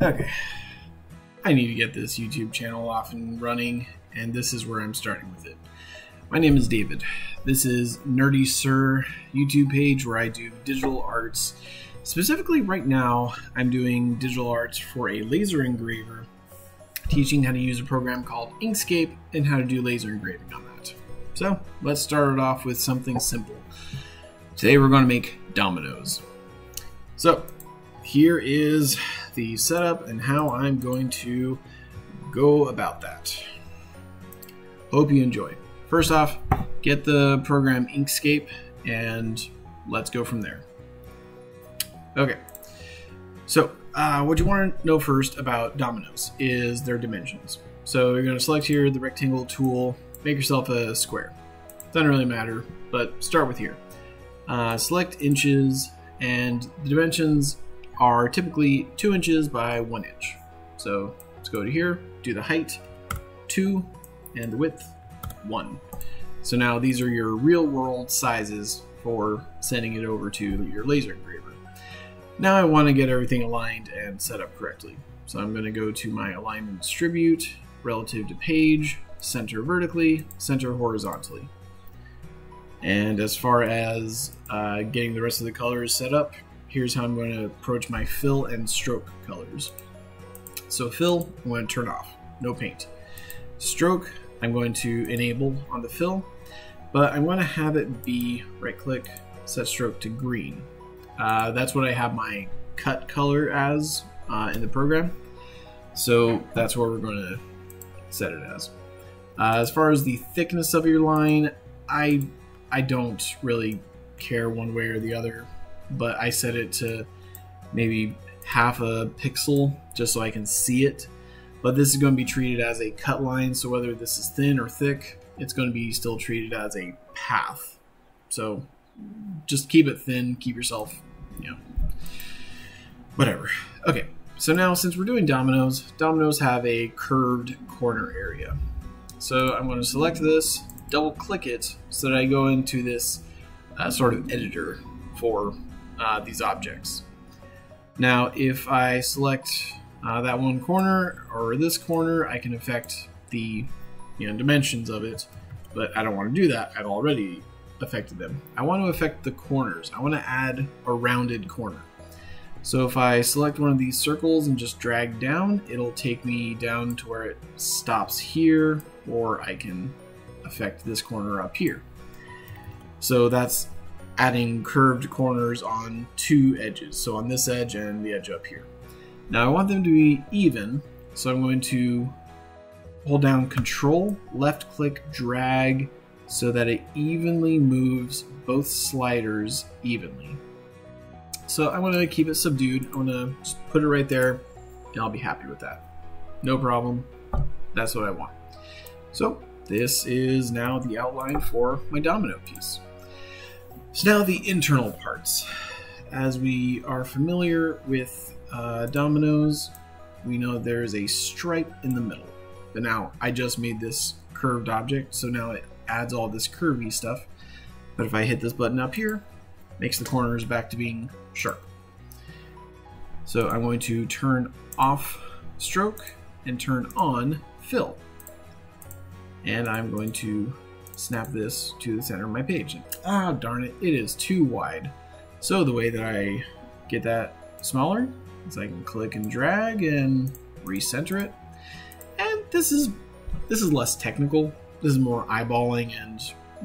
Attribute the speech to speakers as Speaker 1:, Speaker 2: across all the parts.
Speaker 1: Okay, I need to get this YouTube channel off and running, and this is where I'm starting with it. My name is David. This is NerdySir YouTube page where I do digital arts. Specifically right now, I'm doing digital arts for a laser engraver, teaching how to use a program called Inkscape and how to do laser engraving on that. So let's start it off with something simple. Today we're going to make dominoes. So here is the setup and how I'm going to go about that. Hope you enjoy. First off, get the program Inkscape and let's go from there. Okay, so what you want to know first about dominoes is their dimensions. So you're going to select here the rectangle tool, make yourself a square. Doesn't really matter, but start with here. Select inches, and the dimensions are typically 2 inches by 1 inch. So let's go to here, do the height 2 and the width 1. So now these are your real world sizes for sending it over to your laser engraver. Now I want to get everything aligned and set up correctly. So I'm going to go to my alignment distribute, relative to page, center vertically, center horizontally. And as far as getting the rest of the colors set up, here's how I'm going to approach my fill and stroke colors. So fill, I'm going to turn off, no paint. Stroke, I'm going to enable on the fill, but I want to have it be right click, set stroke to green. That's what I have my cut color as in the program. So that's what we're going to set it as. As far as the thickness of your line, I don't really care one way or the other, but I set it to maybe half a pixel just so I can see it. But this is going to be treated as a cut line, so whether this is thin or thick, it's going to be still treated as a path. So just keep it thin, keep yourself, whatever. Okay, so now since we're doing dominoes, dominoes have a curved corner area. So I'm going to select this, double click it so that I go into this sort of editor for these objects. Now if I select that one corner or this corner, I can affect the dimensions of it, but I don't want to do that. I've already affected them. I want to affect the corners. I want to add a rounded corner. So if I select one of these circles and just drag down, it'll take me down to where it stops here, or I can affect this corner up here. So that's adding curved corners on 2 edges. So on this edge and the edge up here. Now I want them to be even, so I'm going to hold down Control, left click, drag, so that it evenly moves both sliders evenly. So I'm going to keep it subdued. I'm going to just put it right there, and I'll be happy with that. No problem. That's what I want. So this is now the outline for my domino piece. So now the internal parts. As we are familiar with dominoes, we know there's a stripe in the middle. But now I just made this curved object, so now it adds all this curvy stuff. But if I hit this button up here, it makes the corners back to being sharp. So I'm going to turn off stroke and turn on fill. And I'm going to snap this to the center of my page. Ah, darn it, it is too wide. So the way that I get that smaller is I can click and drag and recenter it. And this is less technical. This is more eyeballing and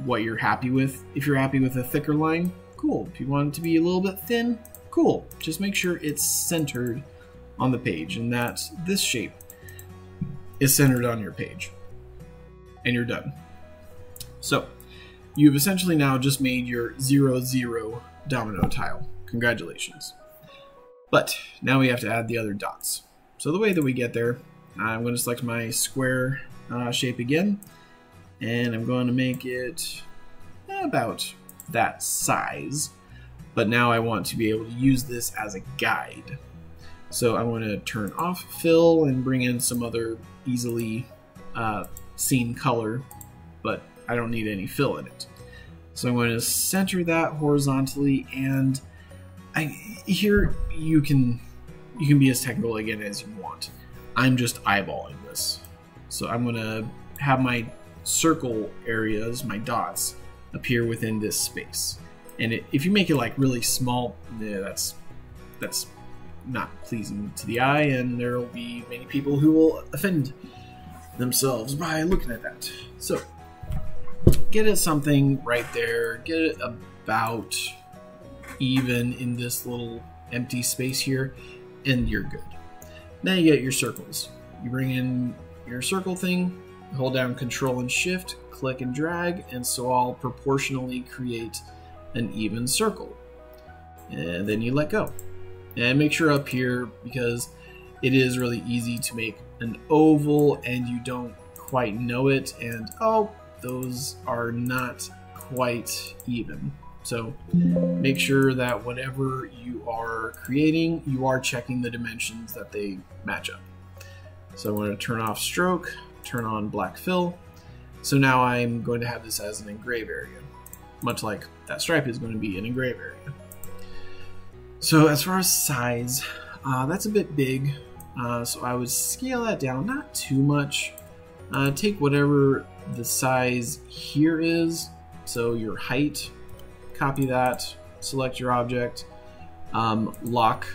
Speaker 1: what you're happy with. If you're happy with a thicker line, cool. If you want it to be a little bit thin, cool. Just make sure it's centered on the page and that this shape is centered on your page. And you're done. So you've essentially now just made your 0-0 domino tile. Congratulations. But now we have to add the other dots. So the way that we get there, I'm going to select my square shape again, and I'm going to make it about that size. But now I want to be able to use this as a guide. So I'm going to turn off fill and bring in some other easily seen color, but I don't need any fill in it. So I'm going to center that horizontally, and here you can you can be as technical again as you want. I'm just eyeballing this. So I'm going to have my circle areas, my dots, appear within this space. And if you make it like really small, that's not pleasing to the eye, and there will be many people who will offend themselves by looking at that. So get it something right there, get it about even in this little empty space here, and you're good. Now you get your circles. You bring in your circle thing, hold down Control and Shift, click and drag, and so I'll proportionally create an even circle. And then you let go. And make sure up here, because it is really easy to make an oval and you don't quite know it, and oh, those are not quite even. So make sure that whatever you are creating, you are checking the dimensions that they match up. So I'm going to turn off stroke, turn on black fill. So now I'm going to have this as an engrave area, much like that stripe is going to be an engrave area. So as far as size, that's a bit big. So I would scale that down, not too much. Take whatever the size here is, so your height, copy that, select your object, lock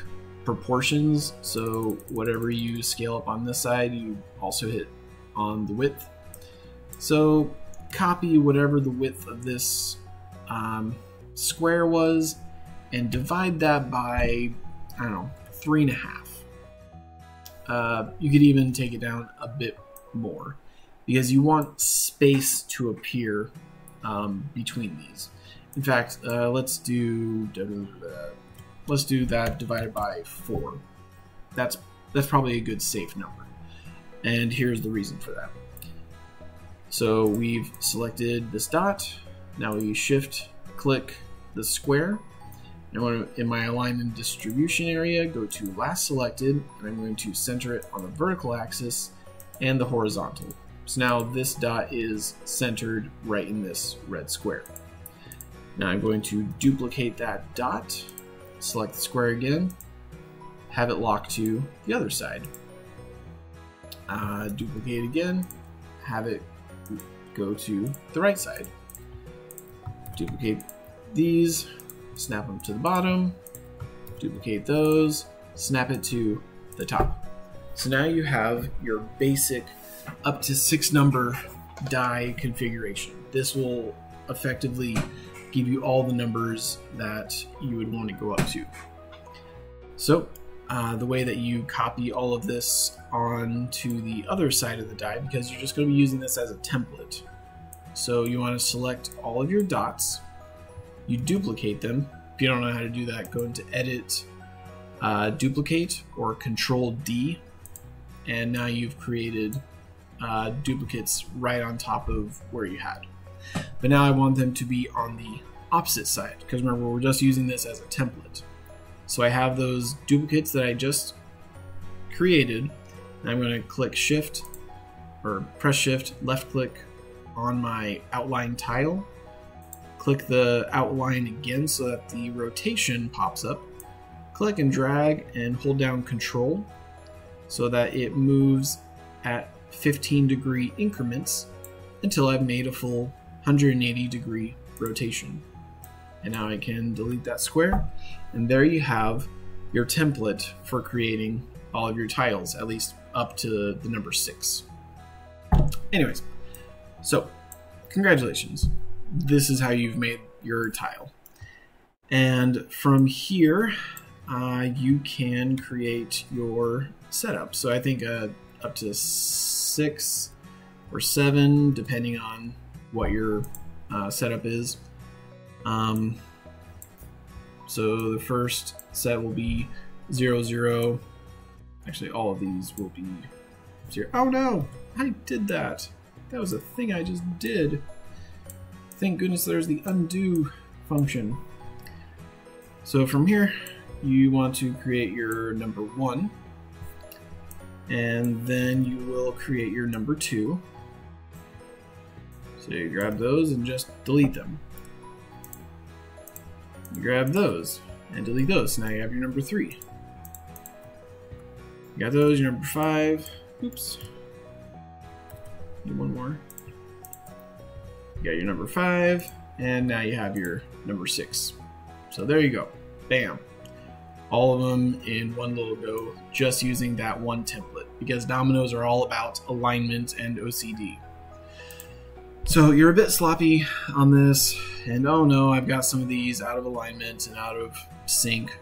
Speaker 1: proportions, so whatever you scale up on this side, you also hit on the width. So copy whatever the width of this square was and divide that by, I don't know, 3.5. You could even take it down a bit more because you want space to appear between these. In fact, let's do that divided by 4. That's probably a good safe number. And here's the reason for that. So we've selected this dot. Now we shift click the square. And in my align and distribution area, go to last selected, and I'm going to center it on the vertical axis and the horizontal. So now this dot is centered right in this red square. Now I'm going to duplicate that dot, select the square again, have it lock to the other side. Duplicate again, have it go to the right side. Duplicate these, snap them to the bottom, duplicate those, snap it to the top. So now you have your basic up to 6 number die configuration. This will effectively give you all the numbers that you would want to go up to. So the way that you copy all of this onto the other side of the die, because you're just going to be using this as a template. So you want to select all of your dots, you duplicate them. If you don't know how to do that, go into Edit, Duplicate, or Control D, and now you've created duplicates right on top of where you had. But now I want them to be on the opposite side, because remember, we're just using this as a template. So I have those duplicates that I just created, and I'm going to click Shift, or press Shift, left click on my outline tile, click the outline again so that the rotation pops up, click and drag and hold down Control so that it moves at 15-degree increments until I've made a full 180-degree rotation. And now I can delete that square, and there you have your template for creating all of your tiles, at least up to the number 6. Anyways, so congratulations. This is how you've made your tile. And from here, you can create your setup. So I think up to 6 or 7, depending on what your setup is. So the first set will be 0, 0. Actually, all of these will be 0. Oh no, I did that. That was a thing I just did. Thank goodness there's the undo function. So from here, you want to create your number 1, and then you will create your number 2. So you grab those and just delete them. You grab those and delete those. So now you have your number 3. You got those, your number 5. Oops. Need one more. You got your number 5, and now you have your number 6. So there you go. Bam. All of them in one little go, just using that one template, because dominoes are all about alignment and OCD. So you're a bit sloppy on this, and oh no, I've got some of these out of alignment and out of sync.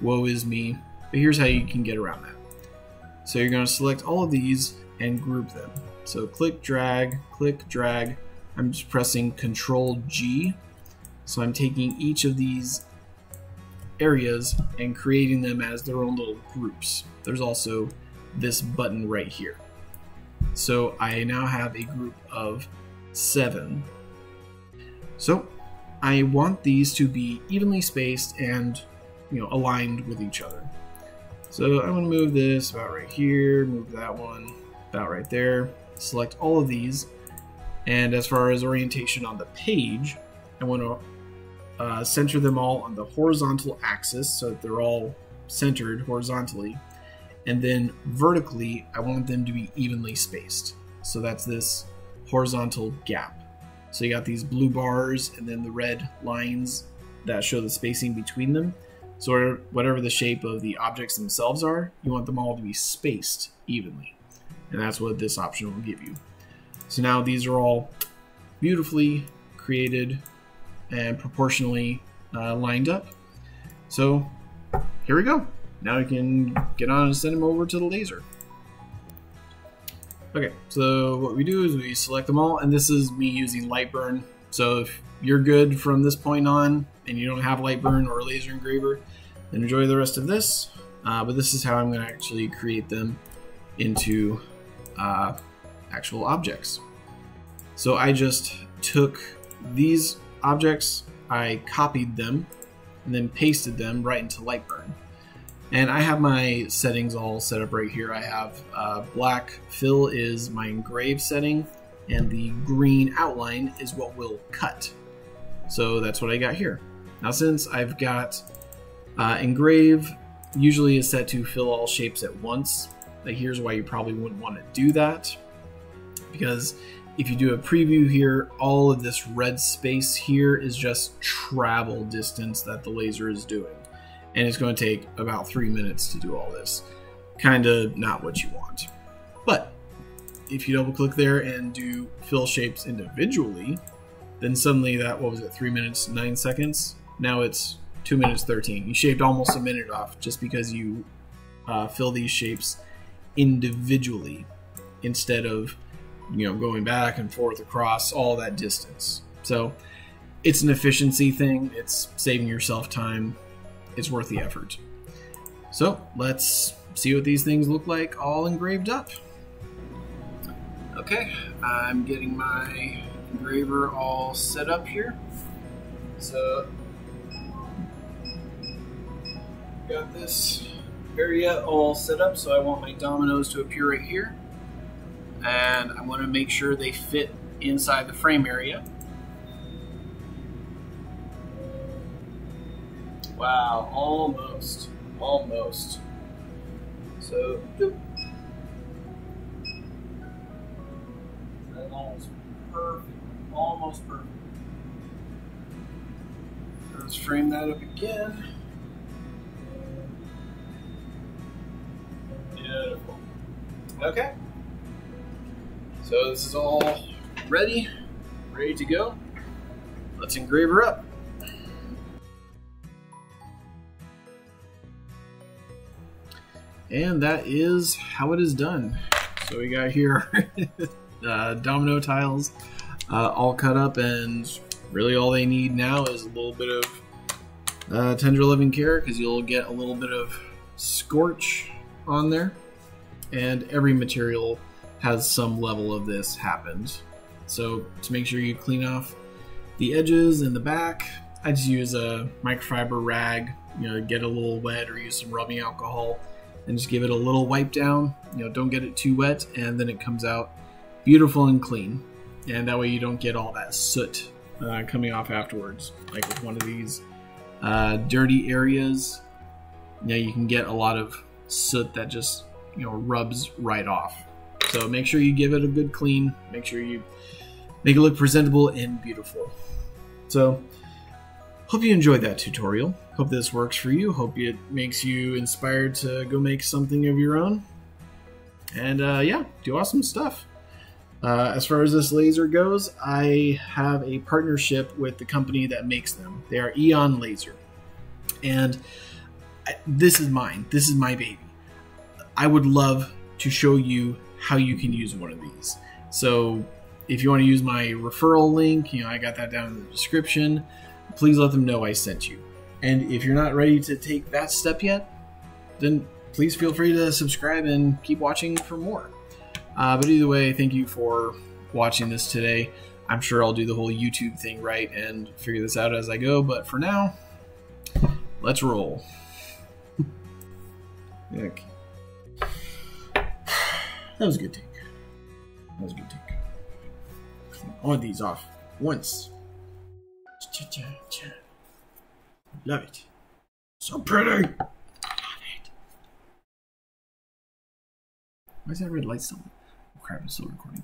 Speaker 1: Woe is me. But here's how you can get around that. So you're going to select all of these and group them. So click, drag, click, drag. I'm just pressing Control G. So I'm taking each of these areas and creating them as their own little groups. There's also this button right here. So I now have a group of 7. So I want these to be evenly spaced and aligned with each other. So I'm going to move this about right here, move that one about right there, select all of these, and as far as orientation on the page, I want to center them all on the horizontal axis so that they're all centered horizontally, and then vertically I want them to be evenly spaced. So that's this horizontal gap. So you got these blue bars and then the red lines that show the spacing between them. So whatever the shape of the objects themselves are, you want them all to be spaced evenly. And that's what this option will give you. So now these are all beautifully created and proportionally lined up. So here we go. Now we can get on and send them over to the laser. Okay, so what we do is we select them all, and this is me using Lightburn. So if you're good from this point on and you don't have Lightburn or a laser engraver, then enjoy the rest of this. But this is how I'm going to actually create them into actual objects. So I just took these objects, I copied them, and then pasted them right into Lightburn. And I have my settings all set up right here. I have black fill is my engrave setting, and the green outline is what will cut. So that's what I got here. Now since I've got engrave usually is set to fill all shapes at once, but here's why you probably wouldn't want to do that. Because if you do a preview here, all of this red space here is just travel distance that the laser is doing. And it's going to take about 3 minutes to do all this. Kind of not what you want. But if you double click there and do fill shapes individually, then suddenly that, what was it, 3 minutes, 9 seconds? Now it's 2 minutes, 13. You shaved almost a minute off just because you fill these shapes individually instead of going back and forth across all that distance. So it's an efficiency thing. It's saving yourself time. It's worth the effort. So let's see what these things look like all engraved up. Okay, I'm getting my engraver all set up here. So got this area all set up, so I want my dominoes to appear right here. And I want to make sure they fit inside the frame area. Wow, almost. So, doop. That's almost perfect. Almost perfect. So let's frame that up again. Beautiful. Okay. So this is all ready to go. Let's engrave her up. And that is how it is done. So we got here domino tiles all cut up, and really all they need now is a little bit of tender loving care, because you'll get a little bit of scorch on there, and every material has some level of this happened. So to make sure you clean off the edges and the back, I just use a microfiber rag, get a little wet, or use some rubbing alcohol and just give it a little wipe down. Don't get it too wet, and then it comes out beautiful and clean. And that way you don't get all that soot coming off afterwards. Like with one of these dirty areas, you can get a lot of soot that just rubs right off. So make sure you give it a good clean. Make sure you make it look presentable and beautiful. So hope you enjoyed that tutorial. Hope this works for you. Hope it makes you inspired to go make something of your own. And yeah, do awesome stuff. As far as this laser goes, I have a partnership with the company that makes them. They are Eon Laser. And this is mine. This is my baby. I would love to show you how you can use one of these. So if you want to use my referral link, I got that down in the description. Please let them know I sent you. And if you're not ready to take that step yet, then please feel free to subscribe and keep watching for more. But either way, thank you for watching this today. I'm sure I'll do the whole YouTube thing right and figure this out as I go. But for now, let's roll. Okay. That was a good take. That was a good take. Clean all of these off once. Love it. So pretty. Love it. Why is that red light still? Oh crap, it's still recording.